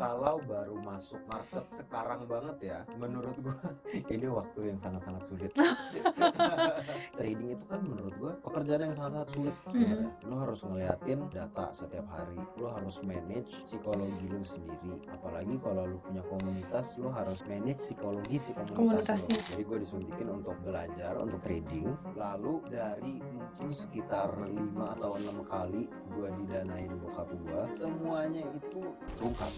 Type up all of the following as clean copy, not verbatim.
Kalau baru masuk market sekarang banget ya, menurut gua ini waktu yang sangat-sangat sulit. Trading itu kan menurut gua pekerjaan yang sangat-sangat sulit sebenarnya. Lo harus ngeliatin data setiap hari, lo harus manage psikologi lo sendiri. Apalagi kalau lo punya komunitas, lo harus manage psikologi si komunitas lo. Jadi gua disuntikin untuk belajar untuk trading. Lalu dari mungkin sekitar 5 atau 6 kali gua didanain bokap gua, semuanya itu rungkat.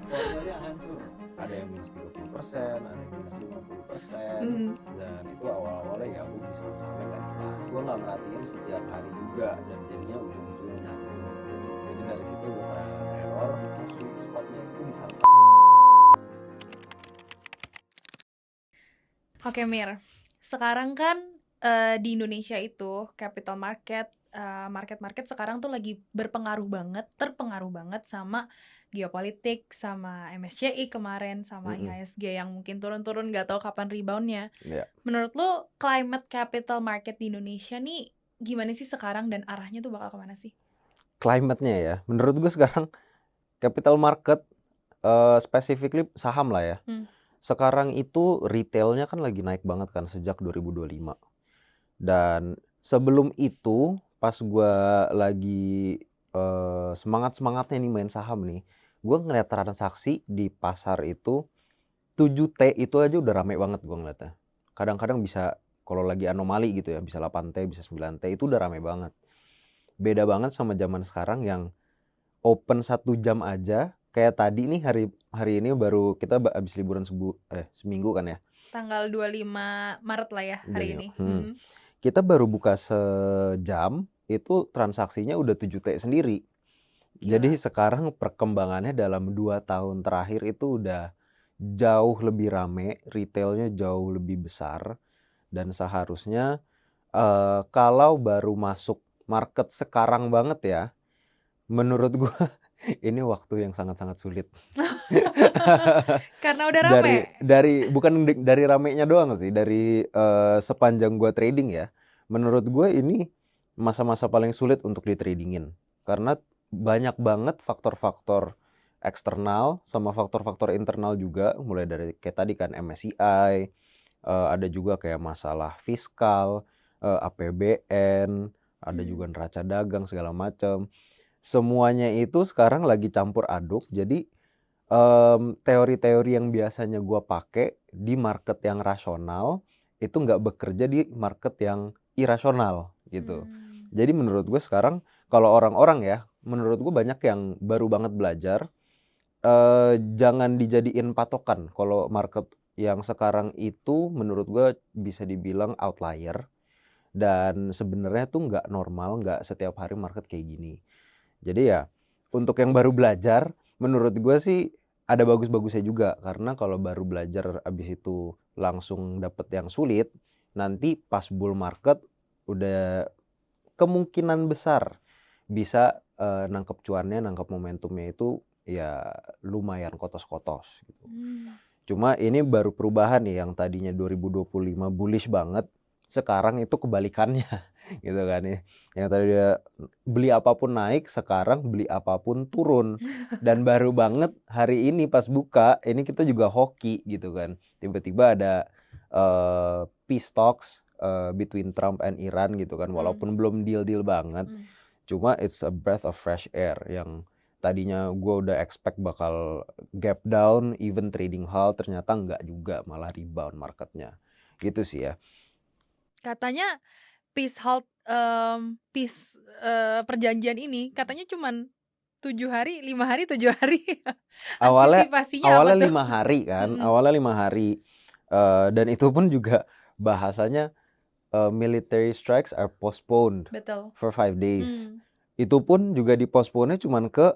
Portfolio hancur, ada yang minus 30%, ada yang minus 50%, dan itu awal-awalnya ya gue bisa sampai gak jelas. Gue gak merhatiin setiap hari juga, dan jadinya ujung-ujungnya nyambung. Jadi dari situ gue trial and error, sweet spotnya itu di saat. Oke Mir, sekarang kan di Indonesia itu capital market, market sekarang tuh lagi terpengaruh banget sama geopolitik, sama MSCI kemarin, sama IHSG yang mungkin turun-turun gak tahu kapan reboundnya. Menurut lo climate capital market di Indonesia nih gimana sih sekarang dan arahnya tuh bakal kemana sih? Climate-nya ya, menurut gue sekarang capital market, specifically saham lah ya. Sekarang itu retailnya kan lagi naik banget kan sejak 2025. Dan sebelum itu pas gue lagi semangat-semangatnya nih main saham nih, gue ngeliat transaksi di pasar itu 7T itu aja udah rame banget gue ngeliatnya. Kadang-kadang bisa kalau lagi anomali gitu ya, bisa 8T, bisa 9T, itu udah rame banget. Beda banget sama zaman sekarang yang open 1 jam aja. Kayak tadi nih hari ini baru kita habis liburan seminggu kan ya. Tanggal 25 Maret lah ya hari ini. Kita baru buka sejam, itu transaksinya udah 7T sendiri. Gila. Jadi sekarang perkembangannya dalam 2 tahun terakhir itu udah jauh lebih rame, retailnya jauh lebih besar. Dan seharusnya kalau baru masuk market sekarang banget ya, menurut gua ini waktu yang sangat-sangat sulit. Karena udah rame? Bukan dari ramenya doang sih, dari sepanjang gua trading ya. Menurut gue ini masa-masa paling sulit untuk ditradingin. Karena banyak banget faktor-faktor eksternal sama faktor-faktor internal juga. Mulai dari kayak tadi kan MSCI, ada juga kayak masalah fiskal, APBN, ada juga neraca dagang segala macam. Semuanya itu sekarang lagi campur aduk. Jadi teori-teori yang biasanya gue pakai di market yang rasional itu nggak bekerja di market yang irasional gitu. Jadi menurut gue sekarang kalau orang-orang ya, menurut gue banyak yang baru banget belajar, jangan dijadiin patokan. Kalau market yang sekarang itu menurut gue bisa dibilang outlier, dan sebenarnya tuh nggak normal, nggak setiap hari market kayak gini. Jadi ya untuk yang baru belajar, menurut gue sih ada bagus-bagusnya juga. Karena kalau baru belajar abis itu langsung dapet yang sulit, nanti pas bull market udah kemungkinan besar bisa nangkep cuannya, nangkep momentumnya itu ya lumayan kotos-kotos gitu. Cuma ini baru perubahan nih, yang tadinya 2025 bullish banget, sekarang itu kebalikannya gitu kan ya. Yang tadi dia beli apapun naik, sekarang beli apapun turun. Dan baru banget hari ini pas buka, ini kita juga hoki gitu kan. Tiba-tiba ada peace talks between Trump and Iran gitu kan. Walaupun belum deal-deal banget, cuma it's a breath of fresh air yang tadinya gue udah expect bakal gap down, even trading halt, ternyata enggak juga, malah rebound marketnya. Gitu sih ya. Katanya perjanjian ini katanya cuman 7 hari, 5 hari, 7 hari. Antisipasinya awalnya apa tuh? 5 hari kan, awalnya 5 hari. Dan itu pun juga bahasanya military strikes are postponed. Betul. For 5 days. Itu pun juga dipostpone-nya cuman ke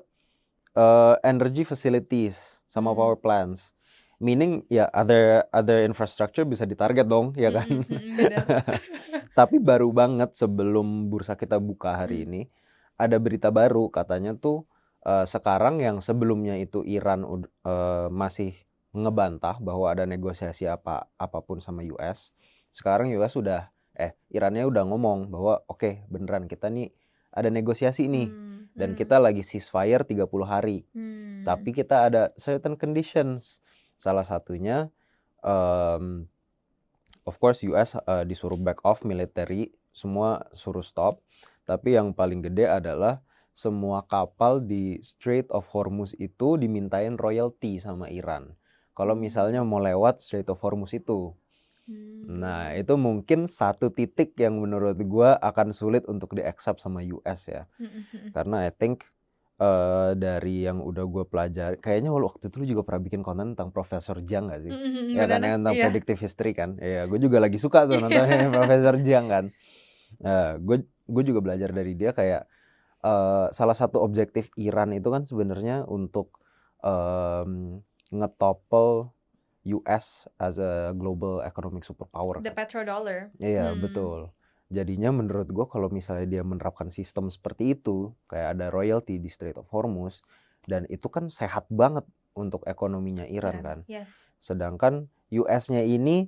energy facilities sama power plants. Meaning ya other infrastructure bisa ditarget dong, ya kan? Benar. Tapi baru banget sebelum bursa kita buka hari ini, ada berita baru katanya tuh sekarang yang sebelumnya itu Iran masih ngebantah bahwa ada negosiasi apapun sama US. Sekarang US Irannya udah ngomong bahwa oke, beneran kita nih ada negosiasi nih. dan kita lagi ceasefire 30 hari. Tapi kita ada certain conditions. Salah satunya of course US disuruh back off military, semua suruh stop. Tapi yang paling gede adalah semua kapal di Strait of Hormuz itu dimintain royalty sama Iran. Kalau misalnya mau lewat Strait of Hormuz itu. Nah, itu mungkin satu titik yang menurut gua akan sulit untuk di-accept sama US ya. Karena I think dari yang udah gue pelajari, kayaknya waktu itu lu juga pernah bikin konten tentang Profesor Jiang gak sih? Ya kan, yang tentang predictive history kan. Ya, gue juga lagi suka tuh nontonnya Profesor Jiang kan. Gue juga belajar dari dia kayak salah satu objektif Iran itu kan sebenarnya untuk ngetopple US as a global economic superpower. The petrodollar. Iya, betul. Jadinya menurut gue kalau misalnya dia menerapkan sistem seperti itu, kayak ada royalty di Strait of Hormuz, dan itu kan sehat banget untuk ekonominya Iran kan. Yes. Sedangkan US-nya ini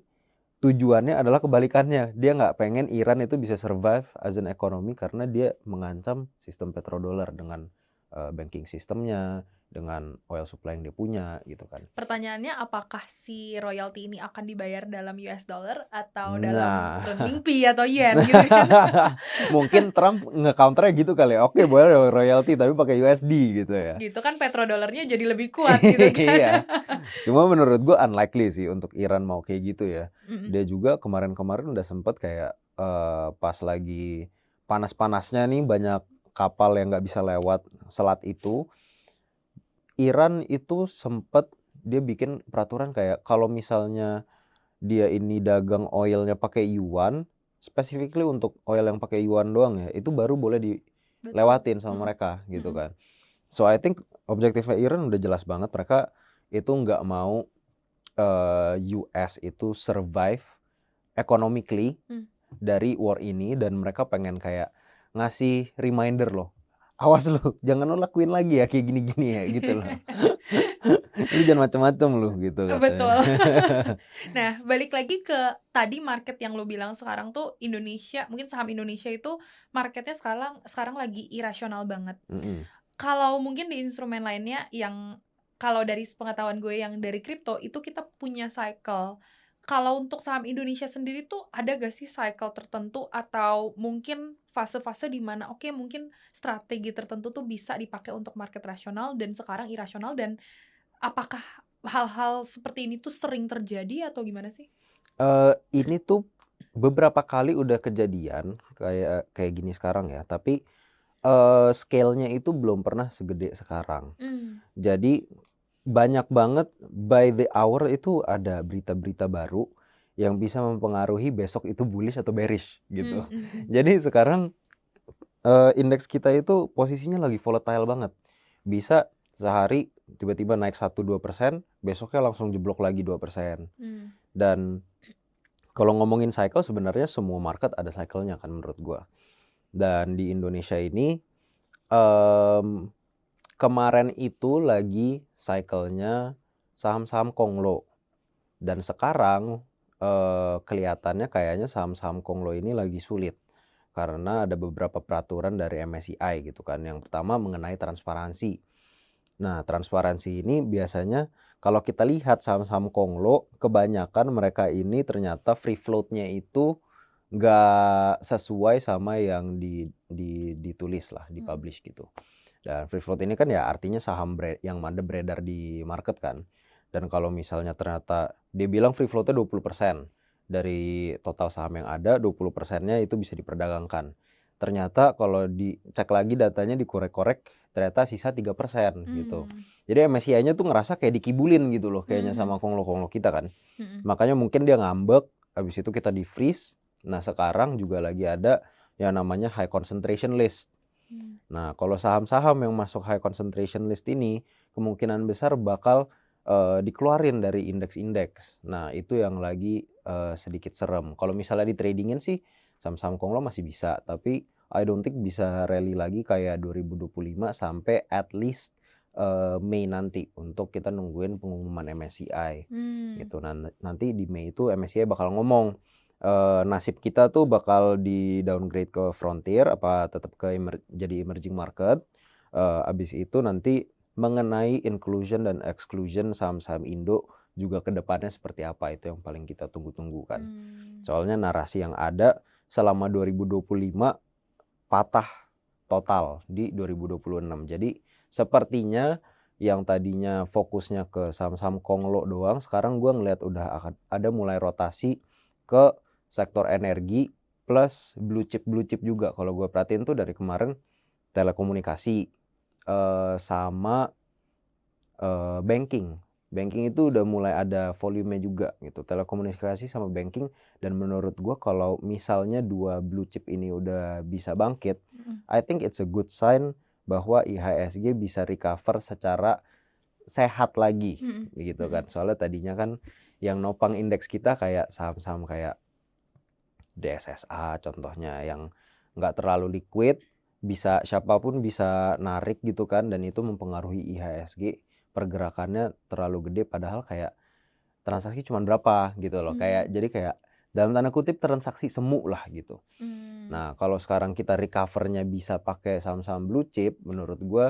tujuannya adalah kebalikannya. Dia nggak pengen Iran itu bisa survive as an economy karena dia mengancam sistem petrodollar dengan banking sistemnya, dengan oil supply yang dia punya gitu kan. Pertanyaannya, apakah si royalty ini akan dibayar dalam US dollar atau dalam renminbi atau yen gitu kan? Mungkin Trump nge-counternya gitu kali ya. Oke, boleh royalty tapi pakai USD gitu ya. Gitu kan petrodollarnya jadi lebih kuat gitu kan. Iya. Cuma menurut gue unlikely sih untuk Iran mau kayak gitu ya. Dia juga kemarin-kemarin udah sempet kayak pas lagi panas-panasnya nih banyak kapal yang nggak bisa lewat selat itu, Iran itu sempet dia bikin peraturan kayak kalau misalnya dia ini dagang oilnya pakai yuan, specifically untuk oil yang pakai yuan doang ya, itu baru boleh dilewatin sama mereka gitu kan. So I think objektifnya Iran udah jelas banget, mereka itu nggak mau US itu survive economically dari war ini, dan mereka pengen kayak ngasih reminder loh, awas lu, jangan lu lakuin lagi ya kayak gini-gini ya gitu loh. Lu jangan macem-macem lu gitu katanya. Betul. Nah, balik lagi ke tadi market yang lu bilang sekarang tuh Indonesia, mungkin saham Indonesia itu marketnya sekarang lagi irasional banget. Kalau mungkin di instrumen lainnya yang kalau dari pengetahuan gue yang dari kripto itu kita punya cycle. Kalau untuk saham Indonesia sendiri tuh ada gak sih cycle tertentu atau mungkin fase-fase di mana oke, mungkin strategi tertentu tuh bisa dipakai untuk market rasional dan sekarang irasional, dan apakah hal-hal seperti ini tuh sering terjadi atau gimana sih? Ini tuh beberapa kali udah kejadian kayak gini sekarang ya, tapi scale-nya itu belum pernah segede sekarang. Jadi banyak banget by the hour itu ada berita-berita baru yang bisa mempengaruhi besok itu bullish atau bearish gitu. Jadi sekarang indeks kita itu posisinya lagi volatile banget. Bisa sehari tiba-tiba naik 1-2%, besoknya langsung jeblok lagi 2%. Dan kalau ngomongin cycle, sebenarnya semua market ada cycle-nya kan menurut gua. Dan di Indonesia ini kemarin itu lagi cycle-nya saham-saham konglo, dan sekarang kelihatannya kayaknya saham-saham konglo ini lagi sulit karena ada beberapa peraturan dari MSCI gitu kan. Yang pertama mengenai transparansi. Nah, transparansi ini biasanya kalau kita lihat saham-saham konglo, kebanyakan mereka ini ternyata free float-nya itu nggak sesuai sama yang ditulis lah, dipublish gitu. Dan free float ini kan ya artinya saham yang ada beredar di market kan. Dan kalau misalnya ternyata dia bilang free floatnya 20% dari total saham yang ada, 20%-nya itu bisa diperdagangkan. Ternyata kalau dicek lagi datanya, dikorek-korek, ternyata sisa 3% gitu. Jadi MSCI-nya tuh ngerasa kayak dikibulin gitu loh kayaknya sama konglo-konglo kita kan. Makanya mungkin dia ngambek, habis itu kita di-freeze. Nah, sekarang juga lagi ada yang namanya high concentration list. Nah, kalau saham-saham yang masuk high concentration list ini kemungkinan besar bakal dikeluarin dari indeks-indeks. Nah, itu yang lagi sedikit serem. Kalau misalnya di tradingin sih saham-saham konglo masih bisa, tapi I don't think bisa rally lagi kayak 2025 sampai at least Mei nanti untuk kita nungguin pengumuman MSCI gitu. Nanti di Mei itu MSCI bakal ngomong nasib kita tuh bakal di downgrade ke frontier apa tetap ke jadi emerging market, Abis itu nanti mengenai inclusion dan exclusion saham-saham Indo juga ke depannya seperti apa, itu yang paling kita tunggu-tunggu kan. Soalnya narasi yang ada selama 2025 patah total di 2026. Jadi sepertinya yang tadinya fokusnya ke saham-saham konglo doang, sekarang gue ngeliat udah ada mulai rotasi ke sektor energi plus blue chip juga. Kalau gue perhatiin tuh dari kemarin telekomunikasi sama banking itu udah mulai ada volume juga gitu, telekomunikasi sama banking. Dan menurut gue kalau misalnya dua blue chip ini udah bisa bangkit, I think it's a good sign bahwa IHSG bisa recover secara sehat lagi gitu kan. Soalnya tadinya kan yang nopang indeks kita kayak saham-saham kayak DSSA contohnya yang nggak terlalu liquid, bisa siapapun bisa narik gitu kan, dan itu mempengaruhi IHSG, pergerakannya terlalu gede padahal kayak transaksi cuma berapa gitu loh, kayak jadi kayak dalam tanda kutip transaksi semu lah gitu. Nah kalau sekarang kita recovernya bisa pakai saham-saham blue chip, menurut gue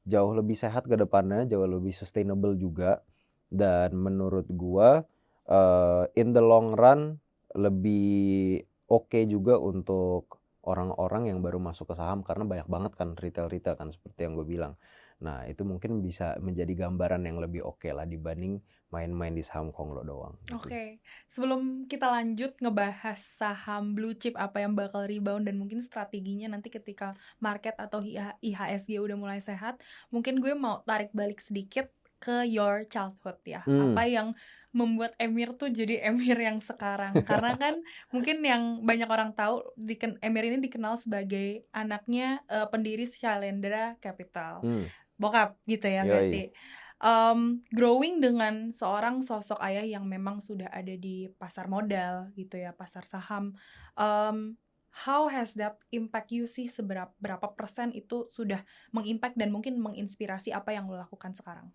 jauh lebih sehat ke depannya, jauh lebih sustainable juga. Dan menurut gue in the long run lebih oke juga untuk orang-orang yang baru masuk ke saham, karena banyak banget kan retail kan seperti yang gue bilang. Nah itu mungkin bisa menjadi gambaran yang lebih oke lah dibanding main-main di saham konglo doang gitu. Oke, sebelum kita lanjut ngebahas saham blue chip apa yang bakal rebound dan mungkin strateginya nanti ketika market atau IHSG udah mulai sehat, mungkin gue mau tarik balik sedikit ke your childhood ya. Apa yang membuat Emir tuh jadi Emir yang sekarang? Karena kan mungkin yang banyak orang tahu Emir ini dikenal sebagai anaknya pendiri Shalendra Capital. Bokap gitu ya berarti. Growing dengan seorang sosok ayah yang memang sudah ada di pasar modal gitu ya, pasar saham. How has that impact you sih? Berapa persen itu sudah mengimpact dan mungkin menginspirasi apa yang lo lakukan sekarang?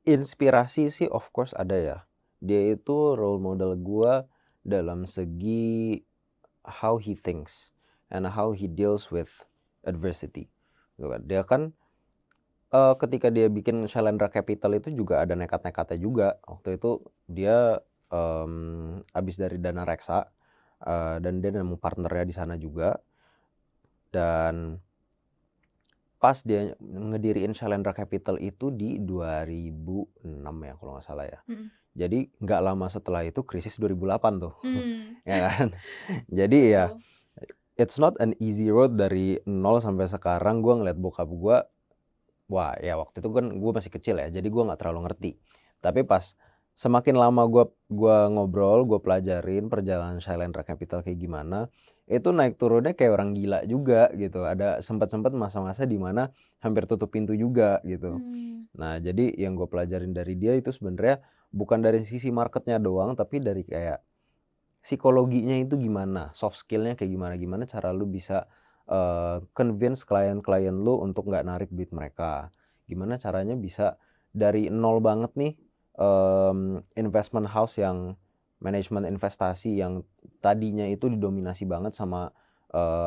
Inspirasi sih of course ada ya. Dia itu role model gue dalam segi how he thinks and how he deals with adversity. Dia kan ketika dia bikin Shalendra Capital itu juga ada nekat-nekatnya juga. Waktu itu dia habis dari dana reksa dan dia nemu partnernya di sana juga. Dan pas dia ngediriin Shalendra Capital itu di 2006 ya kalau nggak salah ya. Jadi nggak lama setelah itu krisis 2008 tuh. Ya kan? Jadi ya it's not an easy road dari nol sampai sekarang. Gue ngeliat bokap gue, wah ya waktu itu kan gue masih kecil ya, jadi gue nggak terlalu ngerti. Tapi pas semakin lama gue ngobrol, gue pelajarin perjalanan Shalendra Capital kayak gimana, itu naik turunnya kayak orang gila juga gitu. Ada sempat masa-masa di mana hampir tutup pintu juga gitu. Nah jadi yang gue pelajarin dari dia itu sebenarnya bukan dari sisi marketnya doang, tapi dari kayak psikologinya itu gimana, soft skillnya kayak gimana cara lu bisa convince klien-klien lu untuk nggak narik duit mereka. Gimana caranya bisa dari nol banget nih, investment house yang manajemen investasi yang tadinya itu didominasi banget sama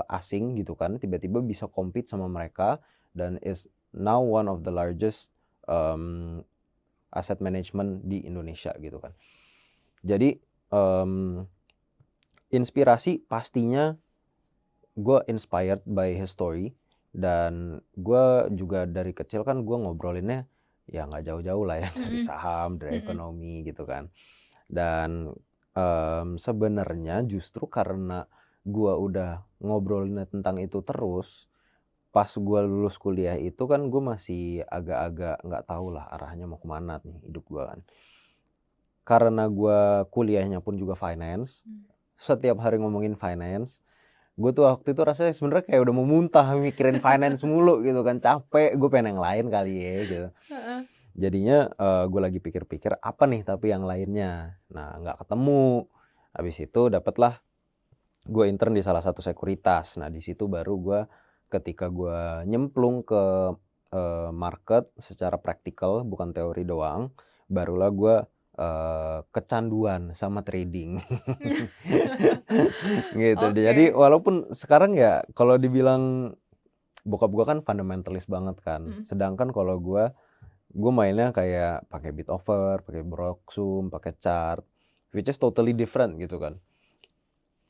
asing gitu kan, tiba-tiba bisa compete sama mereka dan is now one of the largest asset management di Indonesia gitu kan. Jadi inspirasi pastinya gue inspired by his story, dan gue juga dari kecil kan gue ngobrolinnya ya nggak jauh-jauh lah ya dari saham, dari ekonomi gitu kan. Dan sebenarnya justru karena gue udah ngobrolin tentang itu terus, pas gue lulus kuliah itu kan gue masih agak-agak nggak tahu lah arahnya mau kemana nih hidup gue kan. Karena gue kuliahnya pun juga finance, setiap hari ngomongin finance, gue tuh waktu itu rasanya sebenarnya kayak udah mau muntah mikirin finance mulu gitu kan, capek, gue pengen yang lain kali ya gitu. Jadinya gue lagi pikir-pikir apa nih tapi yang lainnya, nah nggak ketemu. Habis itu dapatlah gue intern di salah satu sekuritas. Nah di situ baru gue ketika gue nyemplung ke market secara praktikal bukan teori doang, barulah gue kecanduan sama trading gitu. Jadi walaupun sekarang ya kalau dibilang bokap gue kan fundamentalist banget kan. Mm. Sedangkan kalau gue mainnya kayak pakai bit over, pakai Broxum, pakai chart, which is totally different gitu kan.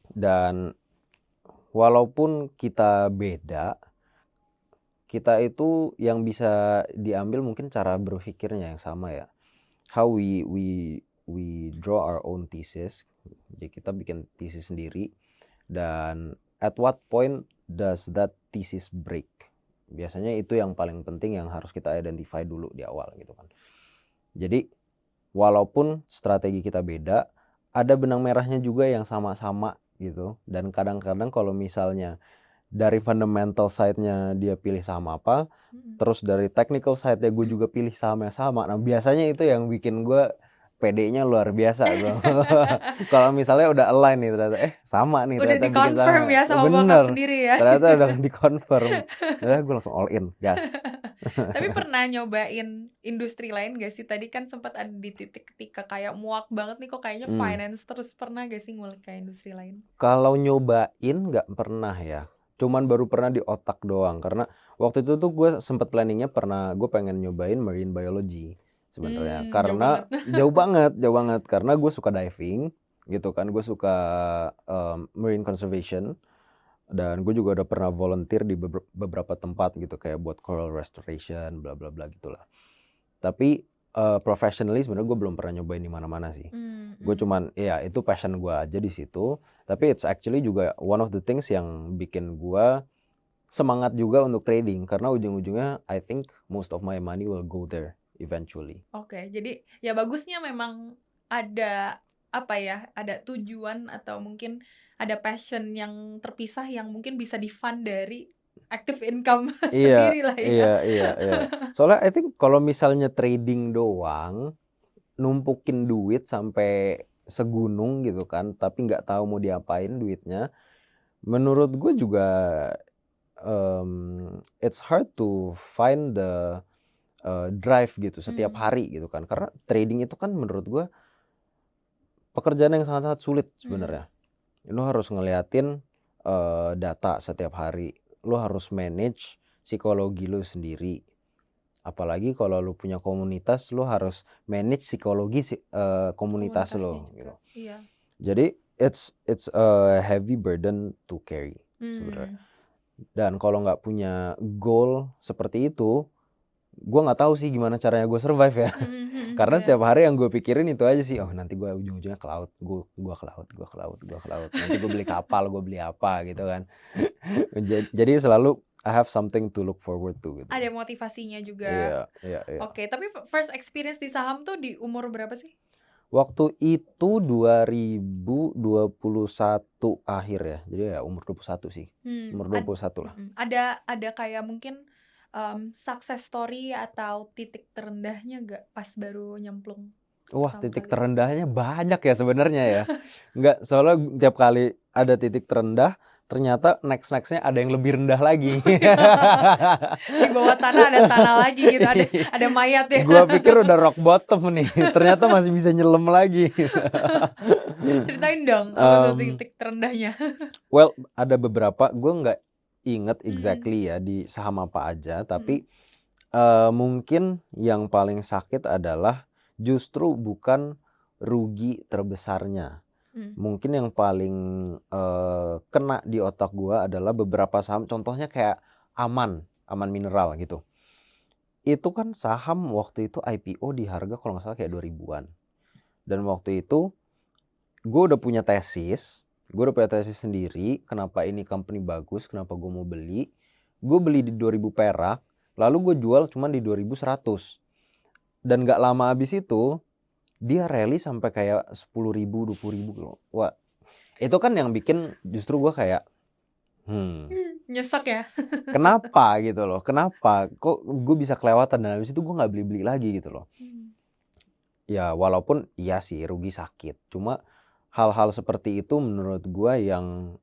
Dan walaupun kita beda, kita itu yang bisa diambil mungkin cara berpikirnya yang sama ya. How we draw our own thesis. Jadi kita bikin thesis sendiri, dan at what point does that thesis break? Biasanya itu yang paling penting yang harus kita identify dulu di awal gitu kan. Jadi walaupun strategi kita beda, ada benang merahnya juga yang sama-sama gitu. Dan kadang-kadang kalau misalnya dari fundamental side-nya dia pilih saham apa, terus dari technical side-nya gue juga pilih saham yang sama. Nah biasanya itu yang bikin gue PD-nya luar biasa tuh. Kalau misalnya udah align nih ternyata sama nih Udah ternyata bikin di-confirm sama. ya sama Bener, bokap sendiri ya. ternyata udah di-confirm. Udah gue langsung all in, gas. Tapi pernah nyobain industri lain gak sih? Tadi kan sempat ada di titik ketika kayak muak banget nih kok kayaknya finance terus, pernah gak sih ngulik kayak industri lain? Kalau nyobain nggak pernah ya. Cuman baru pernah di otak doang. Karena waktu itu tuh gue sempet planningnya gue pengen nyobain marine biology sebenarnya. Karena jauh banget. Karena gue suka diving gitu kan. Gue suka marine conservation. Dan gue juga udah pernah volunteer di beberapa tempat gitu. Kayak buat coral restoration, bla bla bla gitulah. Tapi professionally sebenarnya gue belum pernah nyobain di mana-mana sih. Gue cuman ya itu passion gue aja di situ. Tapi it's actually juga one of the things yang bikin gue semangat juga untuk trading, karena ujung-ujungnya I think most of my money will go there eventually. Oke, jadi ya bagusnya memang ada ada tujuan atau mungkin ada passion yang terpisah yang mungkin bisa di-fund dari active income sendiri lah ya. Iya. Soalnya I think kalau misalnya trading doang, numpukin duit sampai segunung gitu kan, tapi nggak tahu mau diapain duitnya, menurut gue juga it's hard to find the drive gitu setiap hari gitu kan. Karena trading itu kan menurut gue pekerjaan yang sangat-sangat sulit sebenarnya. Lo harus ngeliatin data setiap hari, lo harus manage psikologi lo sendiri. Apalagi kalau lo punya komunitas, lo harus manage psikologi komunitas lo gitu. Iya. Jadi it's a heavy burden to carry sebenarnya. Dan kalau nggak punya goal seperti itu, gue nggak tahu sih gimana caranya gue survive ya. Karena setiap hari yang gue pikirin itu aja sih. Oh nanti gue ujung-ujungnya ke laut, gue ke laut. Nanti gue beli kapal, gue beli apa gitu kan. Jadi selalu I have something to look forward to gitu. Ada motivasinya juga. Iya. Oke, tapi first experience di saham tuh di umur berapa sih? Waktu itu 2021 akhir ya. Jadi ya umur 21 sih. Umur 21 lah. Ada kayak mungkin success story atau titik terendahnya gak pas baru nyemplung? Wah, titik terendahnya banyak ya sebenarnya ya. Enggak, soalnya tiap kali ada titik terendah, ternyata nextnya ada yang lebih rendah lagi. Di bawah tanah ada tanah lagi gitu, ada mayat ya. Gua pikir udah rock bottom nih, ternyata masih bisa nyelam lagi. Ceritain dong apa tuh titik terendahnya. Well, ada beberapa, gue nggak inget exactly ya di saham apa aja, tapi mungkin yang paling sakit adalah justru bukan rugi terbesarnya. Mungkin yang paling kena di otak gue adalah beberapa saham, contohnya kayak Aman Mineral gitu. Itu kan saham waktu itu IPO di harga kalau nggak salah kayak 2000-an. Dan waktu itu gue udah punya tesis sendiri, kenapa ini company bagus, kenapa gue mau beli. Gue beli di 2000 perak, lalu gue jual cuma di 2100. Dan gak lama abis itu dia rally sampai kayak 10.000, 20.000 loh. Wah, itu kan yang bikin justru gue kayak nyesek ya. Kenapa gitu loh? Kenapa? Kok gue bisa kelewatan dan habis itu gue nggak beli lagi gitu loh. Ya walaupun iya sih rugi sakit. Cuma hal-hal seperti itu menurut gue yang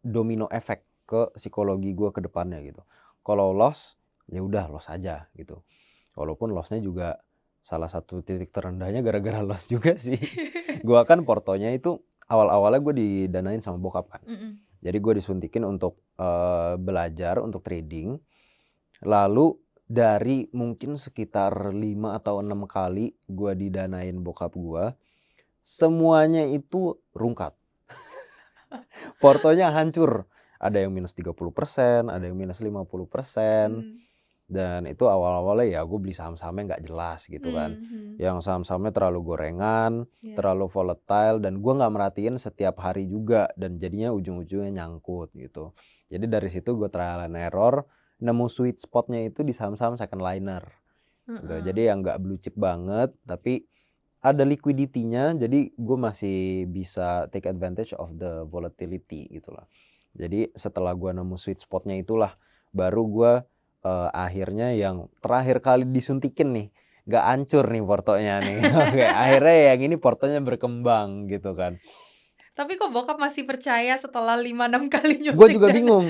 domino efek ke psikologi gue ke depannya gitu. Kalau loss, ya udah loss aja gitu. Walaupun lossnya juga salah satu titik terendahnya gara-gara loss juga sih. Gue kan portonya itu awal-awalnya gue didanain sama bokap kan. Jadi gue disuntikin untuk belajar untuk trading. Lalu dari mungkin sekitar 5 atau 6 kali gue didanain bokap gue, semuanya itu rungkat. Portonya hancur. Ada yang minus 30%, ada yang minus 50%. Dan itu awal-awalnya ya gue beli saham-sahamnya nggak jelas gitu kan. Yang saham-sahamnya terlalu gorengan, Iya. terlalu volatile, dan gue nggak merhatiin setiap hari juga, dan jadinya ujung-ujungnya nyangkut gitu. Jadi dari situ gue trial and error, nemu sweet spotnya itu di saham-saham second liner gitu. Heeh. Jadi yang nggak blue chip banget, tapi ada liquidity-nya, jadi gue masih bisa take advantage of the volatility gitu lah. Jadi setelah gue nemu sweet spotnya itulah, baru gue akhirnya yang terakhir kali disuntikin nih, nggak hancur nih portonya nih. Oke, akhirnya yang ini portonya berkembang gitu kan. Tapi kok bokap masih percaya setelah 5-6 kali Gue nyuntik juga dana? bingung.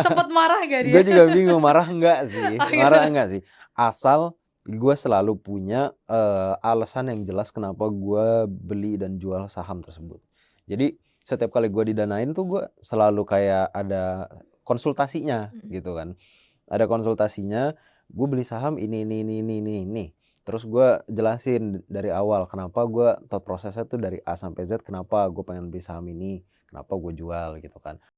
Sempet marah gak dia? Gue juga bingung, marah enggak sih? Oh, gitu. Marah enggak sih? Asal gue selalu punya alasan yang jelas kenapa gue beli dan jual saham tersebut. Jadi setiap kali gue didanain tuh gue selalu kayak ada konsultasinya gitu kan. Ada konsultasinya, gue beli saham ini. Terus gue jelasin dari awal kenapa gue thought prosesnya tuh dari A sampai Z, kenapa gue pengen beli saham ini, kenapa gue jual gitu kan.